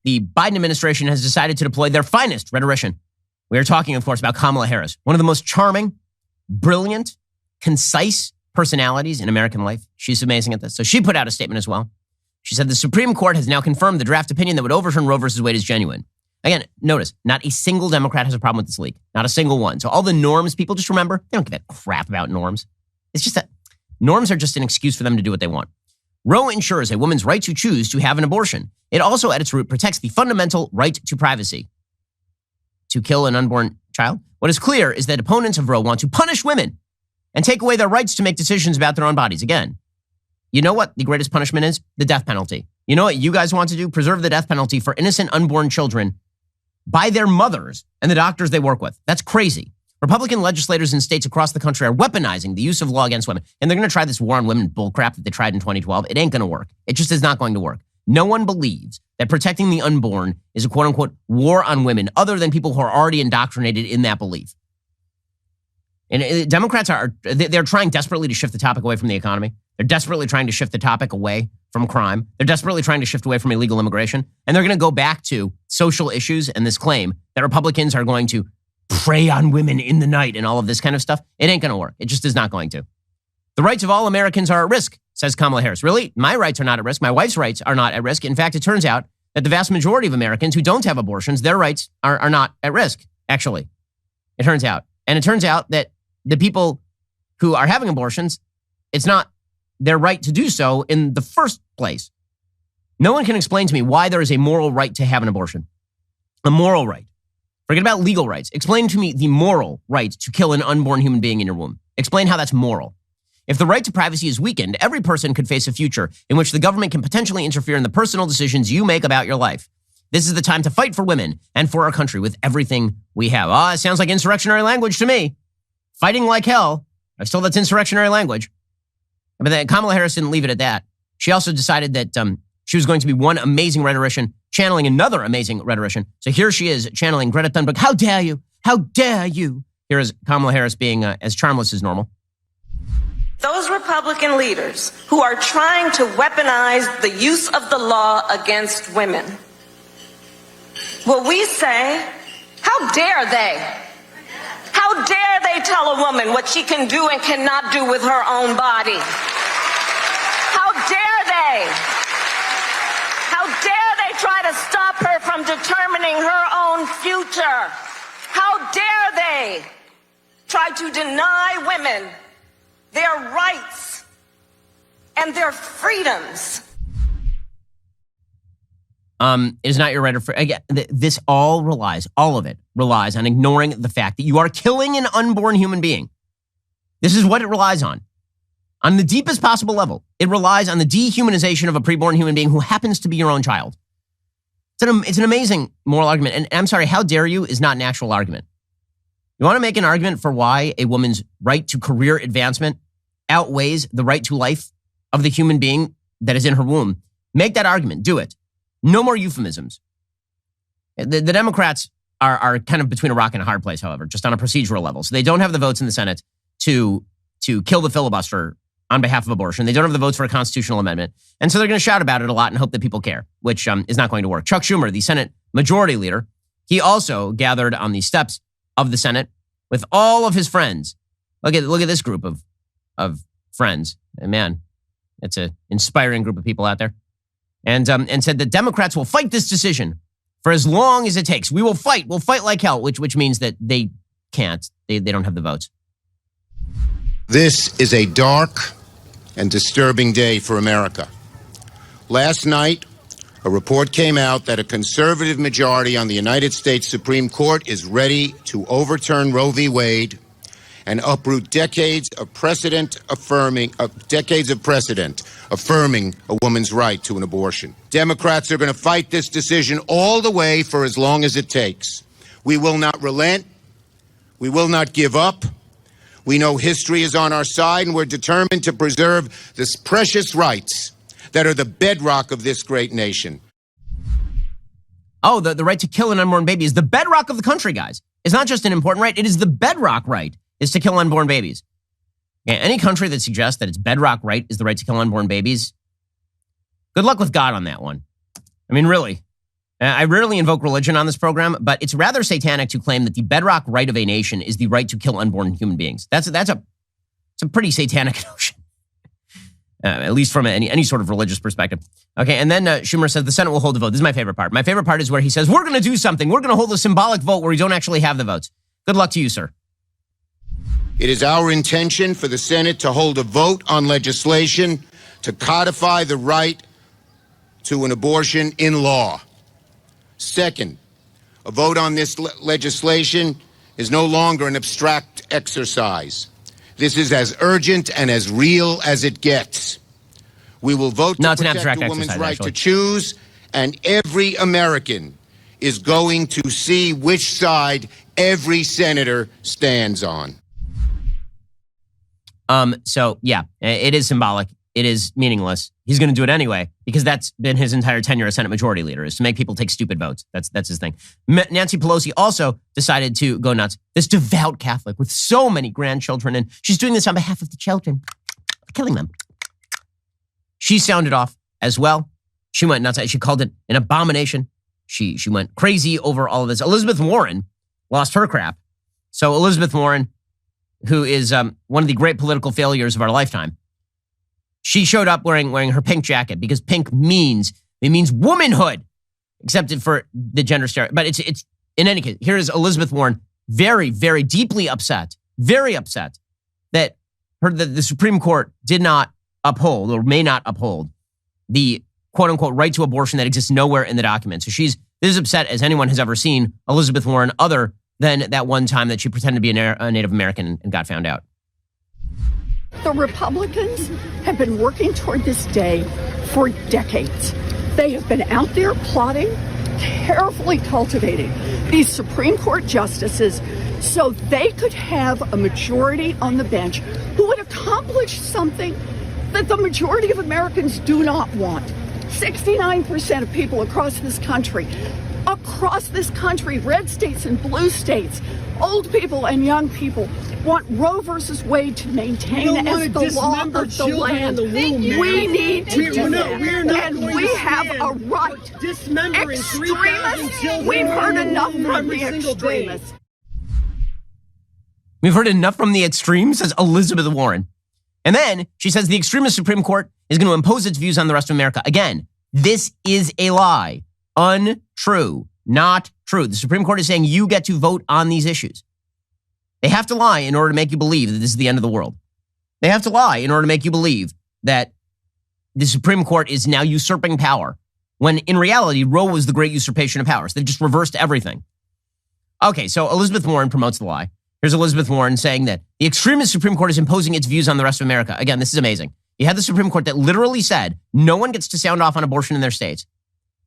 the Biden administration has decided to deploy their finest rhetorician. We are talking, of course, about Kamala Harris, one of the most charming, brilliant, concise personalities in American life. She's amazing at this. So she put out a statement as well. She said the Supreme Court has now confirmed the draft opinion that would overturn Roe versus Wade is genuine. Again, notice, not a single Democrat has a problem with this leak. Not a single one. So all the norms people just remember, they don't give a crap about norms. It's just that norms are just an excuse for them to do what they want. Roe ensures a woman's right to choose to have an abortion. It also, at its root, protects the fundamental right to privacy. To kill an unborn child? What is clear is that opponents of Roe want to punish women and take away their rights to make decisions about their own bodies. Again, you know what the greatest punishment is? The death penalty. You know what you guys want to do? Preserve the death penalty for innocent unborn children by their mothers and the doctors they work with. That's crazy. Republican legislators in states across the country are weaponizing the use of law against women. And they're going to try this war on women bullcrap that they tried in 2012. It ain't going to work. It just is not going to work. No one believes that protecting the unborn is a quote-unquote war on women other than people who are already indoctrinated in that belief. And Democrats they're trying desperately to shift the topic away from the economy. They're desperately trying to shift the topic away from crime. They're desperately trying to shift away from illegal immigration. And they're going to go back to social issues and this claim that Republicans are going to prey on women in the night and all of this kind of stuff. It ain't going to work. It just is not going to. The rights of all Americans are at risk, says Kamala Harris. Really? My rights are not at risk. My wife's rights are not at risk. In fact, it turns out that the vast majority of Americans who don't have abortions, their rights are not at risk, actually. It turns out. And it turns out that the people who are having abortions, it's not their right to do so in the first place. No one can explain to me why there is a moral right to have an abortion. A moral right. Forget about legal rights. Explain to me the moral right to kill an unborn human being in your womb. Explain how that's moral. If the right to privacy is weakened, every person could face a future in which the government can potentially interfere in the personal decisions you make about your life. This is the time to fight for women and for our country with everything we have. It sounds like insurrectionary language to me. Fighting like hell. I still, that's insurrectionary language. But then Kamala Harris didn't leave it at that. She also decided that she was going to be one amazing rhetorician channeling another amazing rhetorician. So here she is channeling Greta Thunberg. How dare you? How dare you? Here is Kamala Harris being as charmless as normal. Those Republican leaders who are trying to weaponize the use of the law against women, will we say, how dare they? How dare they tell a woman what she can do and cannot do with her own body? How dare they? How dare they try to stop her from determining her own future? How dare they try to deny women their rights and their freedoms? It is not your right or free. Again, this all of it relies on ignoring the fact that you are killing an unborn human being. This is what it relies on. On the deepest possible level, it relies on the dehumanization of a preborn human being who happens to be your own child. It's an amazing moral argument. And I'm sorry, how dare you is not an actual argument. You want to make an argument for why a woman's right to career advancement outweighs the right to life of the human being that is in her womb. Make that argument. Do it. No more euphemisms. The Democrats are kind of between a rock and a hard place, however, just on a procedural level. So they don't have the votes in the Senate to kill the filibuster on behalf of abortion. They don't have the votes for a constitutional amendment. And so they're going to shout about it a lot and hope that people care, which is not going to work. Chuck Schumer, the Senate Majority Leader, he also gathered on the steps of the Senate with all of his friends. Look at this group of friends. And man, it's an inspiring group of people out there. And said that Democrats will fight this decision for as long as it takes. We will fight. We'll fight like hell, which means that they can't. They don't have the votes. This is a dark and disturbing day for America. Last night, a report came out that a conservative majority on the United States Supreme Court is ready to overturn Roe v. Wade and uproot decades of precedent affirming a woman's right to an abortion. Democrats are going to fight this decision all the way for as long as it takes. We will not relent. We will not give up. We know history is on our side, and we're determined to preserve this precious rights that are the bedrock of this great nation. Oh, the right to kill an unborn baby is the bedrock of the country, guys. It's not just an important right. It is the bedrock right, is to kill unborn babies. Yeah, any country that suggests that its bedrock right is the right to kill unborn babies, good luck with God on that one. I mean, really. I rarely invoke religion on this program, but it's rather satanic to claim that the bedrock right of a nation is the right to kill unborn human beings. It's a pretty satanic notion, at least from any sort of religious perspective. Okay, and then Schumer says the Senate will hold a vote. This is my favorite part. My favorite part is where he says, we're going to do something. We're going to hold a symbolic vote where we don't actually have the votes. Good luck to you, sir. It is our intention for the Senate to hold a vote on legislation to codify the right to an abortion in law. Second, a vote on this legislation is no longer an abstract exercise. This is as urgent and as real as it gets. We will vote to protect a woman's right to choose, and every American is going to see which side every senator stands on. So, yeah, it is symbolic. It is meaningless. He's going to do it anyway because that's been his entire tenure as Senate Majority Leader, is to make people take stupid votes. That's his thing. Nancy Pelosi also decided to go nuts. This devout Catholic with so many grandchildren, and she's doing this on behalf of the children, killing them. She sounded off as well. She went nuts. She called it an abomination. She went crazy over all of this. Elizabeth Warren lost her crap. So Elizabeth Warren, who is one of the great political failures of our lifetime, she showed up wearing her pink jacket because pink means womanhood, except for the gender stereotype. But it's in any case, here is Elizabeth Warren, very, very deeply upset, that the Supreme Court did not uphold or may not uphold the quote unquote right to abortion that exists nowhere in the document. So she's as upset as anyone has ever seen Elizabeth Warren, other than that one time that she pretended to be a Native American and got found out. The Republicans have been working toward this day for decades. They have been out there plotting, carefully cultivating these Supreme Court justices so they could have a majority on the bench who would accomplish something that the majority of Americans do not want. 69% of people across this country, red states and blue states, old people and young people, want Roe versus Wade to maintain as the law of the land. We need to do that. And we have a right. Extremists, we've heard enough from the extremists. We've heard enough from the extremes, says Elizabeth Warren. And then she says the extremist Supreme Court is going to impose its views on the rest of America. Again, this is a lie. Untrue. Not true. The Supreme Court is saying you get to vote on these issues. They have to lie in order to make you believe that this is the end of the world. They have to lie in order to make you believe that the Supreme Court is now usurping power, when in reality, Roe was the great usurpation of powers. They've just reversed everything. Okay, so Elizabeth Warren promotes the lie. Here's Elizabeth Warren saying that the extremist Supreme Court is imposing its views on the rest of America. Again, this is amazing. You had the Supreme Court that literally said no one gets to sound off on abortion in their states.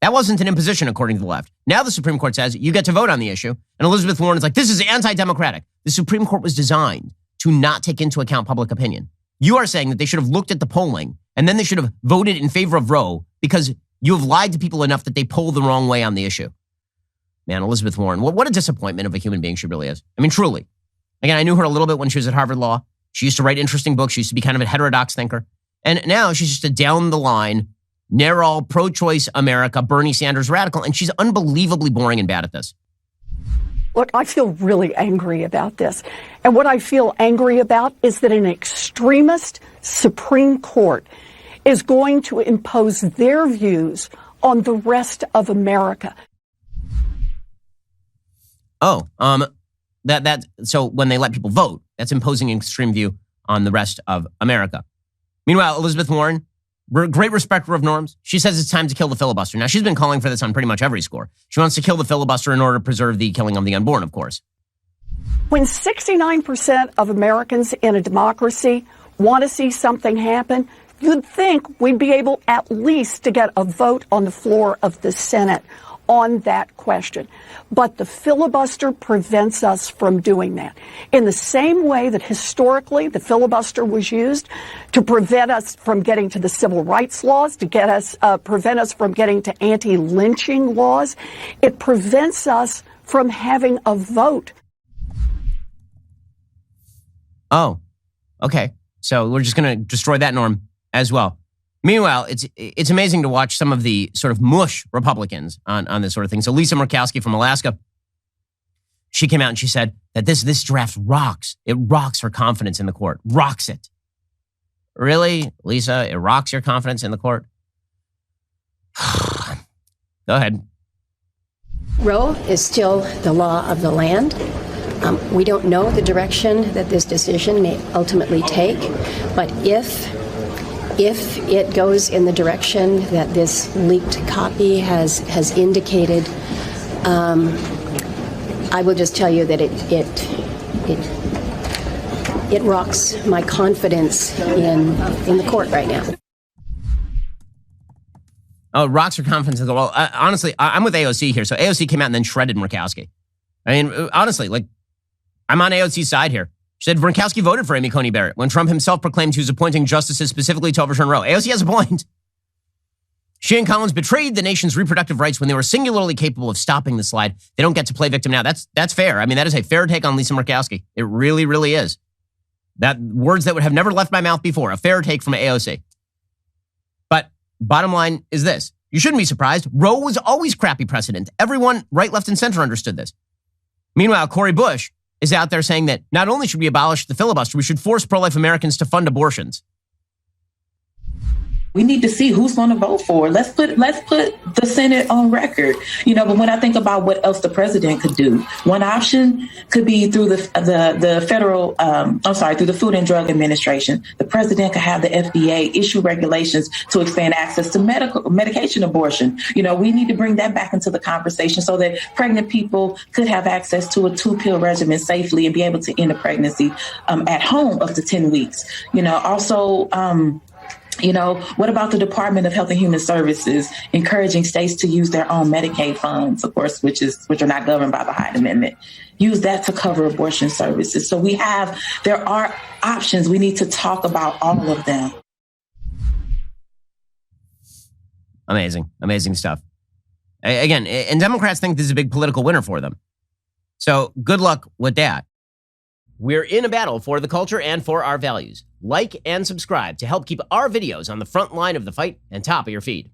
That wasn't an imposition, according to the left. Now the Supreme Court says you get to vote on the issue. And Elizabeth Warren is like, this is anti-democratic. The Supreme Court was designed to not take into account public opinion. You are saying that they should have looked at the polling and then they should have voted in favor of Roe because you have lied to people enough that they poll the wrong way on the issue. Man, Elizabeth Warren, what a disappointment of a human being she really is. I mean, truly. Again, I knew her a little bit when she was at Harvard Law. She used to write interesting books. She used to be kind of a heterodox thinker. And now she's just a down-the-line, narrow, pro-choice America, Bernie Sanders radical, and she's unbelievably boring and bad at this. Look, I feel really angry about this. And what I feel angry about is that an extremist Supreme Court is going to impose their views on the rest of America. Oh, so when they let people vote, that's imposing an extreme view on the rest of America. Meanwhile, Elizabeth Warren, great respecter of norms. She says it's time to kill the filibuster. Now, she's been calling for this on pretty much every score. She wants to kill the filibuster in order to preserve the killing of the unborn, of course. When 69% of Americans in a democracy want to see something happen, you'd think we'd be able at least to get a vote on the floor of the Senate on that question. But the filibuster prevents us from doing that. In the same way that historically the filibuster was used to prevent us from getting to the civil rights laws, to prevent us from getting to anti-lynching laws, it prevents us from having a vote. Oh, okay. So we're just going to destroy that norm as well. Meanwhile, it's amazing to watch some of the sort of mush Republicans on this sort of thing. So Lisa Murkowski from Alaska, she came out and she said that this draft rocks. It rocks her confidence in the court. Rocks it. Really, Lisa? It rocks your confidence in the court? Go ahead. Roe is still the law of the land. We don't know the direction that this decision may ultimately take, but if it goes in the direction that this leaked copy has indicated, I will just tell you that it rocks my confidence in the court right now. Oh, rocks her confidence in the court. Well, honestly, I'm with AOC here. So AOC came out and then shredded Murkowski. I mean, honestly, like, I'm on AOC's side here. She said Murkowski voted for Amy Coney Barrett when Trump himself proclaimed he was appointing justices specifically to overturn Roe. AOC has a point. She and Collins betrayed the nation's reproductive rights when they were singularly capable of stopping the slide. They don't get to play victim now. That's fair. I mean, that is a fair take on Lisa Murkowski. It really, really is. That words that would have never left my mouth before. A fair take from AOC. But bottom line is this. You shouldn't be surprised. Roe was always crappy precedent. Everyone, right, left, and center understood this. Meanwhile, Cori Bush is out there saying that not only should we abolish the filibuster, we should force pro-life Americans to fund abortions. We need to see who's going to vote for it. Let's put the Senate on record. But when I think about what else the president could do, one option could be through the federal, through the Food and Drug Administration. The president could have the FDA issue regulations to expand access to medication abortion. We need to bring that back into the conversation so that pregnant people could have access to a 2-pill regimen safely and be able to end a pregnancy at home up to 10 weeks. What about the Department of Health and Human Services encouraging states to use their own Medicaid funds, of course, which are not governed by the Hyde Amendment? Use that to cover abortion services. So there are options. We need to talk about all of them. Amazing, amazing stuff. Again, and Democrats think this is a big political winner for them. So good luck with that. We're in a battle for the culture and for our values. Like and subscribe to help keep our videos on the front line of the fight and top of your feed.